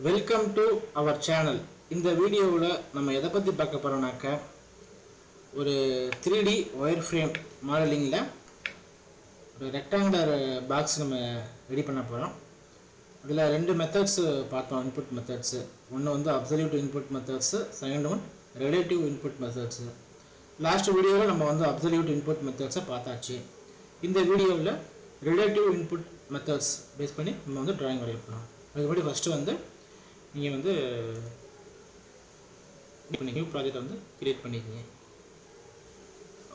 Welcome to our channel. இந்த வீடியோவில் நம்ம எதை பற்றி பார்க்க போகிறோம்னாக்க ஒரு 3D ஒயர் ஃப்ரேம் மாடலிங்கில் ஒரு ரெக்டாங்குலர் பாக்ஸ் நம்ம ரெடி பண்ண போகிறோம். அதில் ரெண்டு மெத்தட்ஸு பார்த்தோம், இன்புட் மெத்தட்ஸு. ஒன்று வந்து absolute input methods, second one relative input methods. Last வீடியோவில் நம்ம வந்து அப்சல்யூட் இன்புட் மெத்தட்ஸை பார்த்தாச்சு. இந்த வீடியோவில் ரிலேட்டிவ் இன்புட் மெத்தட்ஸ் பேஸ் பண்ணி நம்ம வந்து ட்ராயிங் வரைய போகிறோம். அதுக்கு முன்னாடி ஃபஸ்ட்டு வந்து நீங்கள் வந்து நியூ ப்ராஜெக்ட் வந்து கிரியேட் பண்ணிக்கிங்க.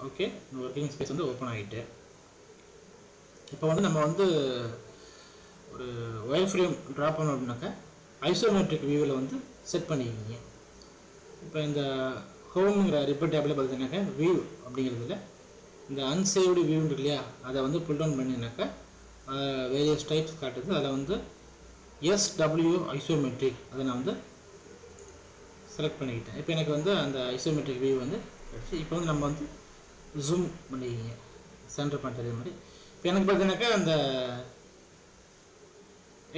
ஓகே, ஒர்க்கிங் ஸ்பேஸ் வந்து ஓப்பன் ஆகிட்டு இப்போ வந்து நம்ம வந்து ஒரு ஒயர் ஃப்ரேம் ட்ரா பண்ணோம் அப்படின்னாக்கா ஐசோமெட்ரிக் வியூவில் வந்து செட் பண்ணிக்கிங்க. இப்போ இந்த ஹோம்ங்கிற ரிப்போர்ட் டேபிளில் பார்த்தீங்கன்னாக்கா வியூ அப்படிங்கிறதுல இந்த அன்சேவ்டு வியூ இருக்கு இல்லையா, அதை வந்து புல் டவுன் பண்ணினாக்கா வேரியஸ் டைப்ஸ் காட்டுது. அதில் வந்து SW ஐசோமெட்ரிக் அதை நான் வந்து செலக்ட் பண்ணிக்கிட்டேன். இப்போ எனக்கு வந்து அந்த ஐசோமெட்ரிக் வியூ வந்து கிடச்சி. இப்போ வந்து நம்ம வந்து ஜூம் பண்ணிக்கிங்க, சென்டர் பண்ணுறது மாதிரி. இப்போ எனக்கு பார்த்தீங்கன்னாக்கா அந்த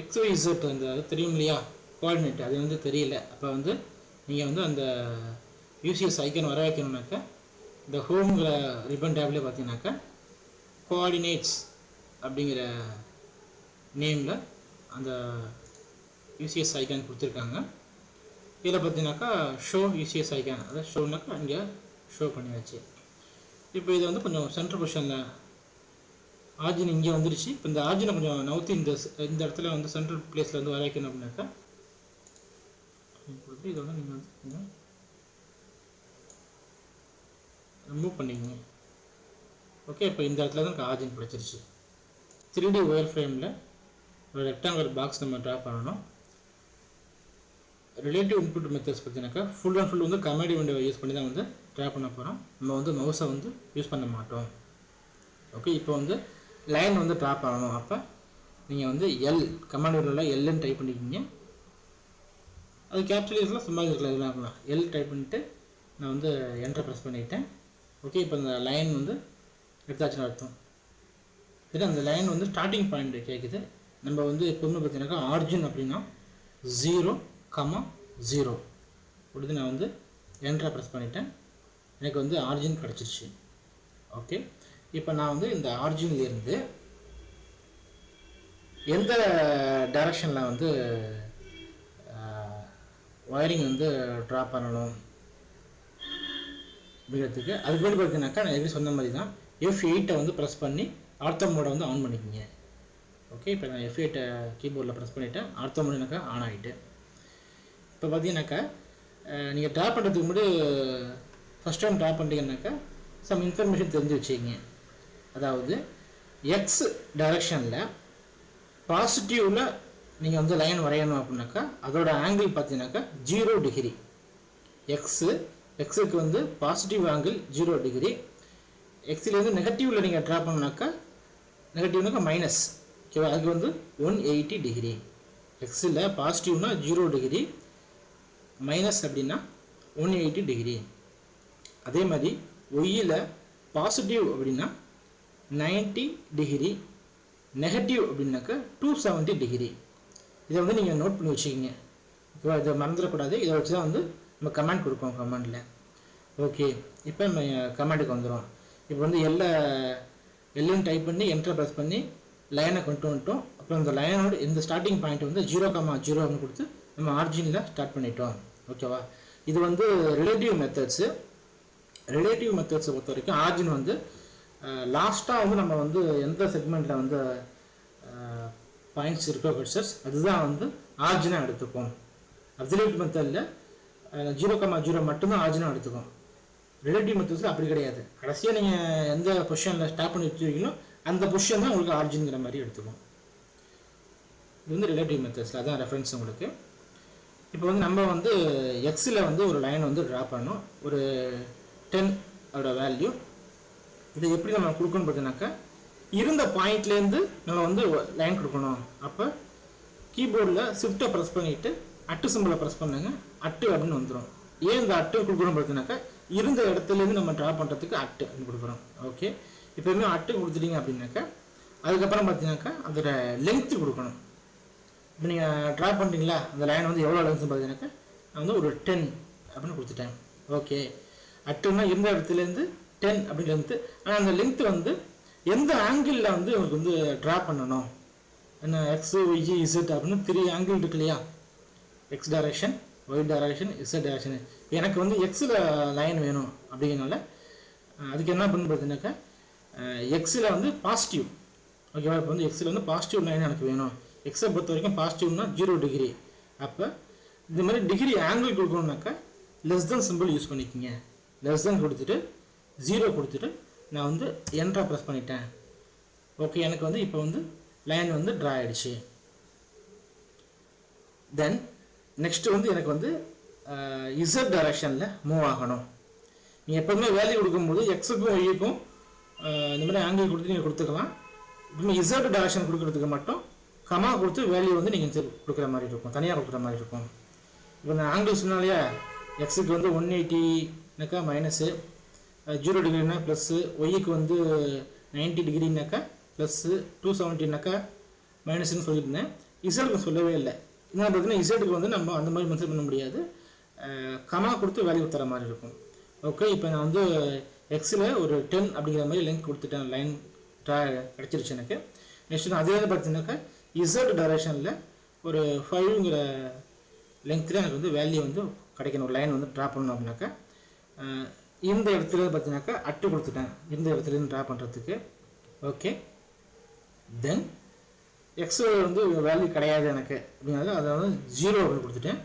XYZ அந்த தெரியும் இல்லையா, கோஆர்டினேட் அது வந்து தெரியல. அப்போ வந்து நீங்கள் வந்து அந்த UCS ஐக்கன் வர வைக்கணுன்னாக்கா இந்த ஹோம்ங்கிற ரிப்பன் டேப்லேயே பார்த்தீங்கன்னாக்கா கோஆர்டினேட்ஸ் அப்படிங்கிற நேமில் அந்த UCS ஐக்கான் கொடுத்துருக்காங்க. இதில் பார்த்தீங்கன்னாக்கா ஷோ UCS ஐக்கான், அதை ஷோனாக்கா இங்கே ஷோ பண்ணியாச்சு. இப்போ இதை வந்து கொஞ்சம் சென்டர் பொசிஷனில் ஆர்ஜின் இங்கே வந்துடுச்சு. இப்போ இந்த ஆர்ஜினை கொஞ்சம் நவுத்தி இந்த இடத்துல வந்து சென்ட்ரல் பிளேஸில் வந்து வர வைக்கணும் அப்படின்னாக்கா கொடுத்து இதை வந்து நீங்கள் வந்து கொஞ்சம் ரிமூவ் பண்ணிக்கங்க. ஓகே, இப்போ இந்த இடத்துல தான் எனக்கு ஆர்ஜின் கிடச்சிருச்சு. 3D ஒயர் ஃப்ரேமில் ஒரு ரெக்டாங்குலர் பாக்ஸ் நம்ம ட்ரா பண்ணணும். ரிலேட்டிவ் இன்புட் மெத்தட்ஸ் பார்த்தீங்கன்னாக்கா ஃபுல் அண்ட் ஃபுல் வந்து கமாண்ட் விண்டோவை யூஸ் பண்ணி தான் வந்து ட்ரா பண்ண போகிறோம். நம்ம வந்து மவுஸை வந்து யூஸ் பண்ண மாட்டோம். ஓகே, இப்போ வந்து லைன் வந்து ட்ரா பண்ணணும். அப்போ நீங்கள் வந்து கமாண்ட் விண்டோவில் எல்ன்னு டைப் பண்ணிக்கிங்க. அது கேப்சல் யூஸ்லாம் சும்மா இருக்கலாம். எல் டைப் பண்ணிவிட்டு நான் வந்து என்டர் ப்ரெஸ் பண்ணிக்கிட்டேன். ஓகே, இப்போ இந்த லைன் வந்து எடுத்தாச்சுன்னு அர்த்தம். சரி, அந்த லைன் வந்து ஸ்டார்டிங் பாயிண்ட் கேட்குது. நம்ம வந்து எப்போவுமே பார்த்தீங்கன்னாக்கா ஆர்ஜின் அப்படின்னா 0,0 கொடுத்து நான் வந்து என்டரை ப்ரெஸ் பண்ணிட்டேன். எனக்கு வந்து ஆர்ஜின் கிடச்சிருச்சு. ஓகே, இப்போ நான் வந்து இந்த ஆர்ஜின்லேருந்து எந்த டைரக்ஷனில் வந்து ஒயரிங் வந்து ட்ரா பண்ணணும் அப்படிங்கிறதுக்கு அதுக்கு வந்து பார்த்தீங்கன்னாக்கா நான் எப்படி சொன்ன மாதிரி தான் F8 வந்து ப்ரெஸ் பண்ணி ஆர்த்தோ மோடை வந்து ஆன் பண்ணிக்கிங்க. ஓகே, இப்போ நான் F8 கீபோர்டில் ப்ரெஸ் பண்ணிவிட்டேன். ஆர்த்தோ மோடுனாக்கா ஆன் ஆகிட்டு. இப்போ பார்த்தீங்கன்னாக்கா நீங்கள் ட்ரா பண்ணுறதுக்கு முன்னாடி ஃபஸ்ட் டைம் ட்ரா பண்ணிட்டீங்கன்னாக்கா சம் இன்ஃபர்மேஷன் தெரிஞ்சு வச்சுக்கிங்க. அதாவது எக்ஸ் டைரக்ஷனில் பாசிட்டிவில் நீங்கள் வந்து லைன் வரையணும் அப்படின்னாக்கா அதோட ஆங்கிள் பார்த்தீங்கன்னாக்கா 0 டிகிரி. எக்ஸுக்கு வந்து பாசிட்டிவ் ஆங்கிள் 0 டிகிரி. எக்ஸ்லேருந்து நெகட்டிவில் நீங்கள் ட்ரா பண்ணாக்கா நெகட்டிவ்னாக்கா மைனஸ். ஓகேவா, அதுக்கு வந்து 180 டிகிரி. எக்ஸில் பாசிட்டிவ்னா 0 டிகிரி, மைனஸ் அப்படின்னா 180 டிகிரி. அதே மாதிரி ஒய்யில் பாசிட்டிவ் அப்படின்னா 90 டிகிரி, நெகட்டிவ் அப்படின்னாக்கா 270 டிகிரி. இதை வந்து நீங்கள் நோட் பண்ணி வச்சுக்கிங்க. ஓகேவா, இதை மறந்துடக்கூடாது. இதை வச்சு தான் வந்து நம்ம கமெண்ட் கொடுப்போம் கமெண்டில். ஓகே, இப்போ நம்ம கமெண்ட்டுக்கு வந்துடும். இப்போ வந்து எல்லுன்னு டைப் பண்ணி என்டர் ப்ரெஸ் பண்ணி லைனை கொண்டு வந்துட்டோம். அப்புறம் இந்த லைனோட இந்த ஸ்டார்டிங் பாயிண்ட் வந்து 0,0 அப்படின்னு கொடுத்து நம்ம ஆர்ஜினில் ஸ்டார்ட் பண்ணிட்டோம். ஓகேவா, இது வந்து ரிலேட்டிவ் மெத்தட்ஸை பொறுத்த வரைக்கும் ஆர்ஜின் வந்து லாஸ்ட்டாக வந்து நம்ம வந்து எந்த செக்மெண்ட்டில் வந்து பாயிண்ட்ஸ் இருக்கோ கர்சர்ஸ் அதுதான் வந்து ஆர்ஜினாக எடுத்துக்கும். அப்சல்யூட் மெத்தடில் 0,0 மட்டும்தான் ஆர்ஜினாக எடுத்துக்கும். ரிலேட்டிவ் மெத்தட்ஸில் அப்படி கிடையாது. கடைசியாக நீங்கள் எந்த பொசிஷனில் ஸ்டாப் பண்ணி வச்சுருக்கீங்களோ அந்த பொசிஷன் தான் உங்களுக்கு ஆர்ஜின்ங்கிற மாதிரி எடுத்துக்கும். இது வந்து ரிலேட்டிவ் மெத்தட்ஸில் அதான் ரெஃபரன்ஸ் உங்களுக்கு. இப்போ வந்து நம்ம வந்து எக்ஸில் வந்து ஒரு லைன் வந்து ட்ரா பண்ணணும். ஒரு 10 அதோட வேல்யூ. இதை எப்படி நம்ம கொடுக்கணும்னு பார்த்தீங்கன்னாக்கா இருந்த பாயிண்ட்லேருந்து நம்ம வந்து லைன் கொடுக்கணும். அப்போ கீபோர்டில் ஷிஃப்ட்டை ப்ரெஸ் பண்ணிவிட்டு அட்டு சிம்பிளை ப்ரெஸ் பண்ணுங்க. அட்டு அப்படின்னு வந்துடும். ஏன் இந்த அட்டு கொடுக்கணும்னு பார்த்தீங்கன்னாக்கா இருந்த இடத்துலேருந்து நம்ம ட்ரா பண்ணுறதுக்கு அட்டு அப்படின்னு கொடுக்குறோம். ஓகே, இப்போயுமே அட்டு கொடுத்துட்டீங்க அப்படின்னாக்கா அதுக்கப்புறம் பார்த்தீங்கன்னாக்கா அதோட லென்த்து கொடுக்கணும். இப்போ நீங்கள் ட்ரா பண்ணுறீங்களா அந்த லைன் வந்து எவ்வளோ லென்த்னு பார்த்தீங்கன்னாக்கா நான் வந்து ஒரு 10 அப்படின்னு கொடுத்துட்டேன். ஓகே, அட்டுன்னா இருந்த இடத்துலேருந்து 10 அப்படின்னு லென்த்து. ஆனால் அந்த லென்த்து வந்து எந்த ஆங்கிளில் வந்து உங்களுக்கு வந்து ட்ரா பண்ணணும், என்ன எக்ஸ் ஒய் இசட் அப்படின்னு 3 ஆங்கிள் இருக்கு இல்லையா, X direction, Y direction, Z direction. எனக்கு வந்து எக்ஸில் லைன் வேணும் அப்படிங்கிறனால அதுக்கு என்ன பண்ணு பார்த்தீங்கன்னாக்கா எக்ஸில் வந்து பாசிட்டிவ். ஓகேவா, இப்போ வந்து எக்ஸில் வந்து பாசிட்டிவ் லைன் எனக்கு வேணும். எக்ஸை பொறுத்த வரைக்கும் பாசிட்டிவ்னா 0 டிகிரி. அப்போ இந்த மாதிரி டிகிரி ஆங்கிள் கொடுக்கணுன்னாக்கா லெஸ் தென் சிம்பிள் யூஸ் பண்ணிக்கோங்க. லெஸ் தென் கொடுத்துட்டு 0 கொடுத்துட்டு நான் வந்து என்ட்ரா ப்ரெஸ் பண்ணிட்டேன். ஓகே, எனக்கு வந்து இப்போ வந்து லைன் வந்து ட்ரா ஆகிடுச்சு. தென் நெக்ஸ்ட்டு வந்து எனக்கு வந்து இசட் டைரக்ஷனில் மூவ் ஆகணும். நீங்கள் எப்போதுமே வேல்யூ கொடுக்கும்போது எக்ஸுக்கும் ஒய்க்கும் இந்த மாதிரி ஆங்கிள் கொடுத்து நீங்கள் கொடுத்துக்கலாம். இப்போ இசட் டைரக்ஷன் கொடுக்குறதுக்கு மட்டும் கமா கொடுத்து வேல்யூ வந்து நீங்கள் கொடுக்குற மாதிரி இருக்கும், தனியாக கொடுக்குற மாதிரி இருக்கும். இப்போ நான் ஆங்கிள் சொன்னாலையா, எக்ஸுக்கு வந்து 180னாக்கா மைனஸு, 0 டிகிரினா ப்ளஸ்ஸு, ஒய்க்கு வந்து 90 டிகிரினாக்கா ப்ளஸ்ஸு, 270னாக்கா மைனஸ்ன்னு சொல்லியிருந்தேன். இசட்டுக்கு சொல்லவே இல்லை. என்ன பார்த்தீங்கன்னா இசட்டுக்கு வந்து நம்ம அந்த மாதிரி மென்ஷன் பண்ண முடியாது, கமா கொடுத்து வேல்யூ தர மாதிரி இருக்கும். ஓகே, இப்போ நான் வந்து எக்ஸில் ஒரு 10 அப்படிங்கிற மாதிரி லென்த் கொடுத்துட்டேன், லைன் ட்ரா கிடச்சிருச்சு எனக்கு. நெக்ஸ்ட் நான் அதே பார்த்தீங்கன்னாக்கா இசட் டைரக்ஷனில் ஒரு 5ங்கிற லென்த்தில் எனக்கு வந்து வேல்யூ வந்து கிடைக்கணும், ஒரு லைன் வந்து ட்ரா பண்ணணும் அப்படின்னாக்கா இந்த இடத்துல பார்த்தீங்கன்னாக்கா அட்டு கொடுத்துட்டேன் இந்த இடத்துலேருந்து ட்ரா பண்ணுறதுக்கு. ஓகே, தென் எக்ஸ் வந்து வேல்யூ கிடையாது எனக்கு அப்படிங்கிறது, அதை வந்து 0 அப்படின்னு கொடுத்துட்டேன்.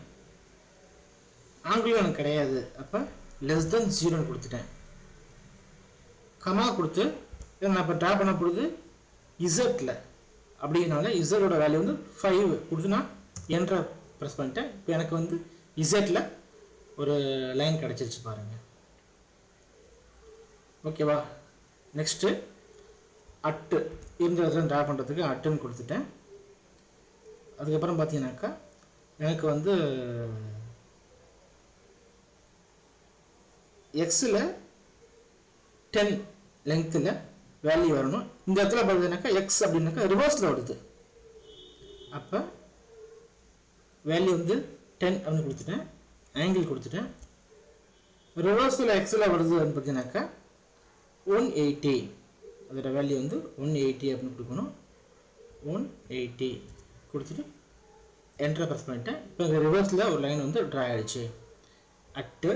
ஆங்கிலும் எனக்கு கிடையாது, அப்போ லெஸ் தென் 0ன்னு கொடுத்துட்டேன். கமா கொடுத்து நான் இப்போ ட்ரா பண்ண போகிறது இசட்டில் அப்படிங்கிறனால இசட்டோட வேல்யூ வந்து 5 கொடுத்து நான் என்ட்ரை ப்ரெஸ் பண்ணிட்டேன். இப்போ எனக்கு வந்து இசட்டில் ஒரு லைன் கிடச்சிருச்சு பாருங்கள். ஓகேவா, நெக்ஸ்ட்டு அட்டு இந்த இடத்துல ட்ரா பண்ணுறதுக்கு அட்டுன்னு கொடுத்துட்டேன். அதுக்கப்புறம் பார்த்தீங்கன்னாக்கா எனக்கு வந்து எக்ஸில் 10 லென்த்தில் வேல்யூ வரணும். இந்த இடத்துல பார்த்தீங்கன்னாக்கா எக்ஸ் அப்படின்னாக்கா ரிவர்ஸில் வருது. அப்போ வேல்யூ வந்து 10 அப்படின்னு கொடுத்துட்டேன், ஆங்கிள் கொடுத்துட்டேன். ரிவர்ஸில் எக்ஸில் வருது அப்படின்னு பார்த்தீங்கன்னாக்கா 180, அதோட வேல்யூ வந்து 180 அப்படின்னு கொடுக்கணும். 180 கொடுத்துட்டு என்ட்ரை ப்ரெஸ் பண்ணிட்டேன். இப்போ இங்கே ரிவர்ஸில் ஒரு லைன் வந்து ட்ரா ஆகிடுச்சு. அட்டு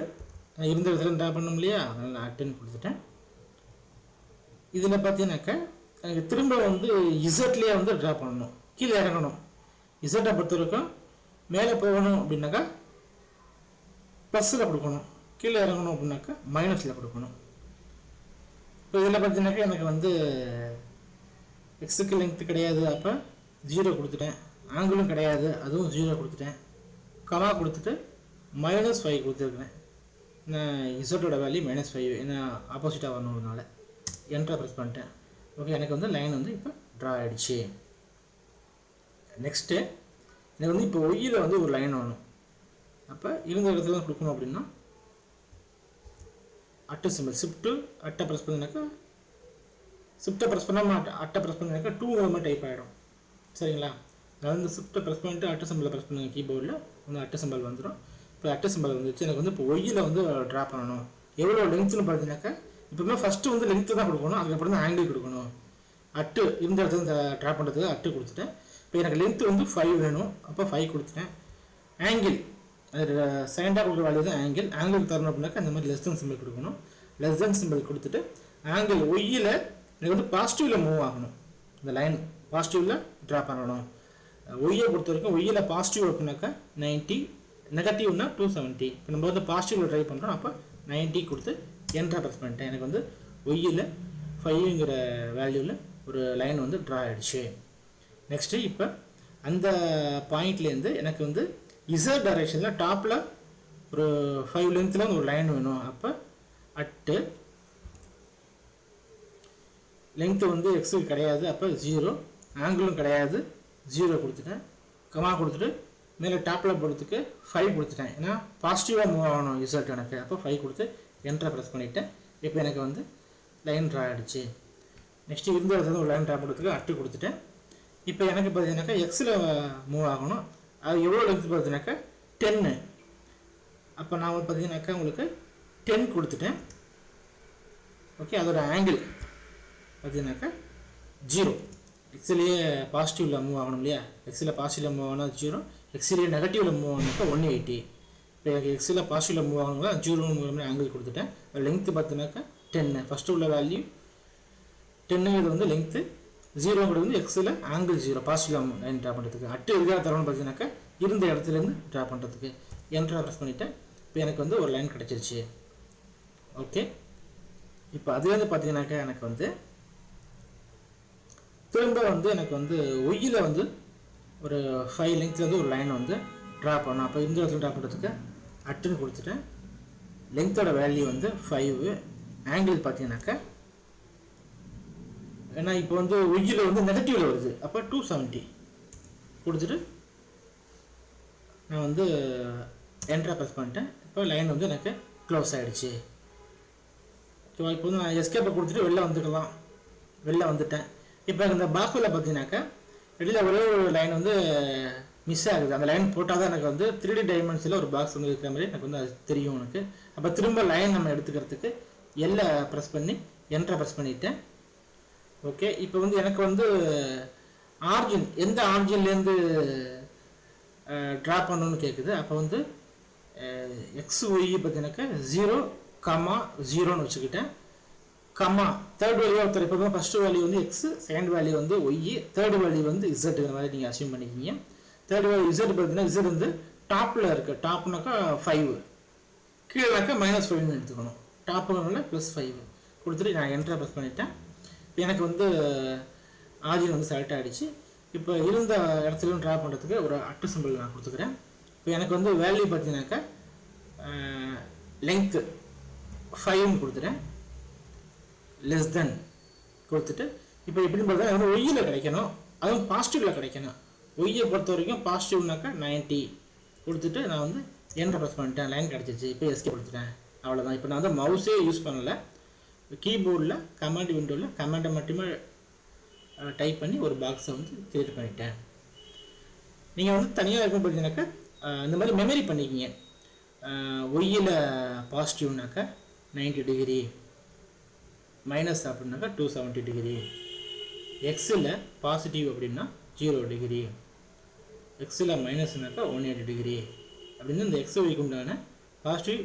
இருந்த இடத்துல ட்ரா பண்ணோம் இல்லையா, அதனால் நான் அட்டுன்னு கொடுத்துட்டேன். இதில் பார்த்தீங்கன்னாக்கா எனக்கு திரும்ப வந்து இசட்லேயே வந்து ட்ரா பண்ணணும், கீழே இறங்கணும். இசட்டை பொறுத்த வரைக்கும் மேலே போகணும் அப்படின்னாக்கா ப்ளஸில் கொடுக்கணும், கீழே இறங்கணும் அப்படின்னாக்கா மைனஸில் கொடுக்கணும். இப்போ இதில் பார்த்தீங்கன்னாக்கா எனக்கு வந்து எக்ஸுக்கு லென்த்து கிடையாது, அப்போ 0 கொடுத்துட்டேன். ஆங்கிளும் கிடையாது, அதுவும் 0 கொடுத்துட்டேன். கமா கொடுத்துட்டு -5 கொடுத்துருக்குறேன். நான் இசட்டோட வேல்யூ -5, ஏன்னா ஆப்போசிட்டாக வரணுன்றனால என்ட்ரை ப்ரெஸ் பண்ணிட்டேன். ஓகே, எனக்கு வந்து லைன் வந்து இப்போ ட்ரா ஆகிடுச்சு. நெக்ஸ்ட்டு எனக்கு வந்து இப்போ ஒய்யில் வந்து ஒரு லைன் வரணும். அப்போ இருந்த இடத்துல கொடுக்கணும் அப்படின்னா அட்டு சிம்பிள் ஷிஃப்ட்டு அட்டை ப்ரெஸ் பண்ணினாக்கா, ஷிஃப்ட்டை ப்ரெஸ் பண்ணாமல் அட்டை ப்ரெஸ் பண்ணினாக்கா 2 மாதிரி டைப் ஆகிடும். சரிங்களா, நான் வந்து ஷிஃப்ட்டை ப்ரெஸ் பண்ணிட்டு அட்டை சிம்பிளை ப்ரெஸ் பண்ணுங்க, கீபோர்டில் வந்து அட்டை சிம்பிள் வந்துடும். இப்போ அட்டை சிம்பிள் வந்துச்சு. எனக்கு வந்து இப்போ ஒய்யில் வந்து ட்ரா பண்ணணும். எவ்வளோ லென்த்துன்னு பார்த்தீங்கன்னாக்கா இப்போமே ஃபஸ்ட்டு வந்து லென்த்து தான் கொடுக்கணும், அதுக்கப்புறம் தான் ஆங்கிள் கொடுக்கணும். அட்டு இந்த இடத்துல ட்ரா பண்ணுறதுக்கு அட்டு கொடுத்துட்டேன். இப்போ எனக்கு லென்த்து வந்து 5 வேணும், அப்போ 5 கொடுத்துட்டேன். ஆங்கிள் அது செகண்டாக கொடுக்குற வேல்யூ தான் ஆங்கிள். ஆங்கிள் தரணும் அப்படின்னாக்கா இந்த மாதிரி லெஸ் தென் சிம்பிள் கொடுக்கணும். லெஸ் தென் சிம்பிள் கொடுத்துட்டு ஆங்கிள் ஒய்யில் எனக்கு வந்து பாசிட்டிவில் மூவ் ஆகணும். இந்த லைன் பாசிட்டிவில் ட்ரா பண்ணணும். ஒய்யை பொறுத்த வரைக்கும் ஒய்யில் பாசிட்டிவ் அப்படின்னாக்கா 90, நெகட்டிவ்னா 270. இப்போ நம்ம வந்து பாசிட்டிவில் ட்ரை பண்ணுறோம், அப்போ 90 கொடுத்து என்ட்ரா ப்ரெஸ் பண்ணிட்டேன். எனக்கு வந்து ஒய்யில் 5ங்கிற வேல்யூவில் ஒரு லைன் வந்து ட்ரா ஆகிடுச்சு. நெக்ஸ்ட்டு இப்போ அந்த பாயிண்ட்லேருந்து எனக்கு வந்து இசட் டைரெக்ஷனில் டாப்பில் ஒரு 5 லென்த்தில் ஒரு லைன் வேணும். அப்போ அட்டு லென்த்து வந்து எக்ஸுக்கு கிடையாது, அப்போ 0, ஆங்கிளும் கிடையாது, 0 கொடுத்துட்டேன். கமா கொடுத்துட்டு மேலே டாப்பில் போடுறதுக்கு 5 கொடுத்துட்டேன், ஏன்னா பாசிட்டிவாக மூவ் ஆகணும் இசட் எனக்கு. அப்போ 5 கொடுத்து என்ட்ரை ப்ரெஸ் பண்ணிவிட்டேன். இப்போ எனக்கு வந்து லைன் ட்ரா ஆகிடுச்சு. நெக்ஸ்ட்டு இருந்த இடத்துல ஒரு லைன் ட்ரா பண்ணுறதுக்கு அட்டு கொடுத்துட்டேன். இப்போ எனக்கு பார்த்தீங்கன்னாக்கா எக்ஸில் மூவ் ஆகணும். அது எவ்வளோ லென்த் பார்த்தீங்கன்னாக்கா 10. அப்போ நான் பார்த்தீங்கன்னாக்கா உங்களுக்கு 10 கொடுத்துட்டேன். ஓகே, அதோட ஆங்கிள் பார்த்தீங்கன்னாக்கா 0. எக்ஸிலேயே பாசிட்டிவில் மூவ் ஆகணும் இல்லையா? எக்ஸில் பாசிட்டிவில் மூவ் ஆனால் 0, எக்ஸிலேயே நெகட்டிவில் மூவ் ஆகணும்னாக்கா 180. இப்போ எனக்கு எக்ஸில் பாசிட்டிவில் மூவ் ஆகணுங்களா 0 ஆங்கிள் கொடுத்துட்டேன். லென்த்து பார்த்தீங்கன்னாக்கா 10. ஃபஸ்ட்டு உள்ள வேல்யூ 10 வந்து லென்த்து, 0 வந்து எக்ஸில் ஆங்கிள் 0 பாசிட்டிவ் லைன் ட்ரா பண்ணுறதுக்கு. அட்டு எதுக்காக தரணும்னு பார்த்தீங்கன்னாக்கா இருந்த இடத்துலேருந்து ட்ரா பண்ணுறதுக்கு. என்ட்ரா ப்ரெஸ் பண்ணிவிட்டேன். இப்போ எனக்கு வந்து ஒரு லைன் கிடச்சிருச்சு. ஓகே, இப்போ அதுலேருந்து பார்த்தீங்கன்னாக்கா எனக்கு வந்து திரும்ப வந்து எனக்கு வந்து ஒய்யில் வந்து ஒரு 5 லென்த்லேருந்து ஒரு லைன் வந்து ட்ரா பண்ணணும். அப்போ இந்த இடத்துல ட்ரா பண்ணுறதுக்கு அட்டுன்னு கொடுத்துட்டேன். லென்த்தோட வேல்யூ வந்து 5, ஆங்கிள் பார்த்தீங்கன்னாக்கா ஏன்னா இப்போ வந்து ஒய்யில் வந்து நெகட்டிவில் வருது, அப்போ 270 கொடுத்துட்டு நான் வந்து என்ட்ரா ப்ரெஸ் பண்ணிட்டேன். இப்போ லைன் வந்து எனக்கு க்ளோஸ் ஆகிடுச்சு. ஓகேவா? இப்போ வந்து நான் எஸ்கேப்பை கொடுத்துட்டு வெளில வந்துட்டேன். இப்போ இந்த பாக்ஸில் பார்த்தீங்கன்னாக்கா வெளியில் ஒரே ஒரு லைன் வந்து மிஸ் ஆகுது. அந்த லைன் போட்டால் தான் எனக்கு வந்து 3D டைமென்ஷனில் ஒரு பாக்ஸ் வந்து இருக்கிற மாதிரி எனக்கு வந்து அது தெரியும் எனக்கு. அப்போ திரும்ப லைன் நம்ம எடுத்துக்கிறதுக்கு எல்லை ப்ரெஸ் பண்ணி என்ட்ரா ப்ரெஸ் பண்ணிட்டேன். ஓகே, இப்போ வந்து எனக்கு வந்து ஆர்ஜின் எந்த ஆர்ஜின்லேருந்து ட்ரா பண்ணணும்னு கேட்குது. அப்போ வந்து எக்ஸ் ஒய் பார்த்தீங்கன்னாக்கா 0,0ன்னு வச்சுக்கிட்டேன். கம்மா தேர்ட் வேல்யூ ஒருத்தர் இப்போ ஃபஸ்ட்டு வேல்யூ வந்து எக்ஸ், செகண்ட் வேல்யூ வந்து ஒய், தேர்ட் வேல்யூ வந்து இசட்டுங்கிற மாதிரி நீங்கள் அசியூம் பண்ணிக்கிங்க. தேர்ட் வேல்யூ இசட் பார்த்தீங்கன்னா இசட் வந்து டாப்பில் இருக்குது. டாப்னாக்கா 5, கீழேனாக்கா -5ன்னு எடுத்துக்கணும். டாப்புங்கிறதுனால +5 கொடுத்துட்டு நான் என்ட்ரா ப்ரெஸ் பண்ணிட்டேன். எனக்கு வந்து ஆர்ஜின் வந்து செலக்ட் ஆகிடுச்சு. இப்போ இருந்த இடத்துலையும் ட்ரா பண்ணுறதுக்கு ஒரு அட்டு சிம்பிள் நான் கொடுத்துக்கிறேன். இப்போ எனக்கு வந்து வேல்யூ பார்த்தீங்கன்னாக்கா லென்த்து 5ன்னு கொடுத்துட்டேன். லெஸ் தென் கொடுத்துட்டு இப்போ எப்படின்னு பார்த்தா எனக்கு ஒய்யில் கிடைக்கணும், அதுவும் பாசிட்டிவில் கிடைக்கணும். ஒய்யை பொறுத்த வரைக்கும் பாசிட்டிவ்னாக்கா 90 கொடுத்துட்டு நான் வந்து என்ட்ரா ப்ரெஸ் பண்ணிட்டேன். லைன் கிடச்சிச்சு. இப்போ எஸ்கே கொடுத்துட்டேன். அவ்வளோதான். இப்போ நான் வந்து மவுஸே யூஸ் பண்ணலை. கீபோர்டில் கமாண்ட் விண்டோவில் கமாண்டை மட்டுமே டைப் பண்ணி ஒரு பாக்ஸை வந்து கிரியேட் பண்ணிட்டேன். நீங்கள் வந்து தனியாக இருக்கும் பார்த்தீங்கன்னாக்கா இந்த மாதிரி மெமரி பண்ணிக்கிங்க. ஒய்யில் பாசிட்டிவ்னாக்கா 90 டிகிரி, மைனஸ் அப்படின்னாக்கா 270 டிகிரி, எக்ஸில் பாசிட்டிவ் அப்படின்னா 0 டிகிரி, எக்ஸில் மைனஸ்னாக்கா 180 டிகிரி அப்படின்னு இந்த எக்ஸ் ஒய்க்கு உண்டான பாசிட்டிவ்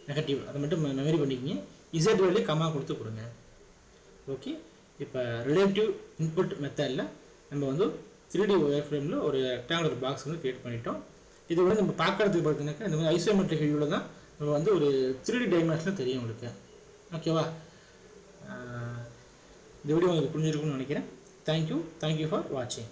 நெகட்டிவ் அதை மட்டும் மெமரி பண்ணிக்கிங்க. இசட் வேல்யூ கம்மா கொடுத்து கொடுங்க. ஓகே, இப்போ ரிலேட்டிவ் இன்புட் மெத்தடில் நம்ம வந்து 3D ஒயர் ஃப்ரேமில் ஒரு ரெக்டாங்குலர் பாக்ஸ் வந்து கிரியேட் பண்ணிட்டோம். இது வந்து நம்ம பார்க்குறதுக்கு பார்த்தீங்கன்னாக்கா இந்த மாதிரி ஐசோமெட்ரிக் வியூவில் தான் நம்ம வந்து ஒரு 3D டைமென்ஷனில் தெரியும் உங்களுக்கு. ஓகேவா? இந்த வீடியோ உங்களுக்கு புரிஞ்சிருக்கும்னு நினைக்கிறேன். தேங்க்யூ ஃபார் வாட்சிங்.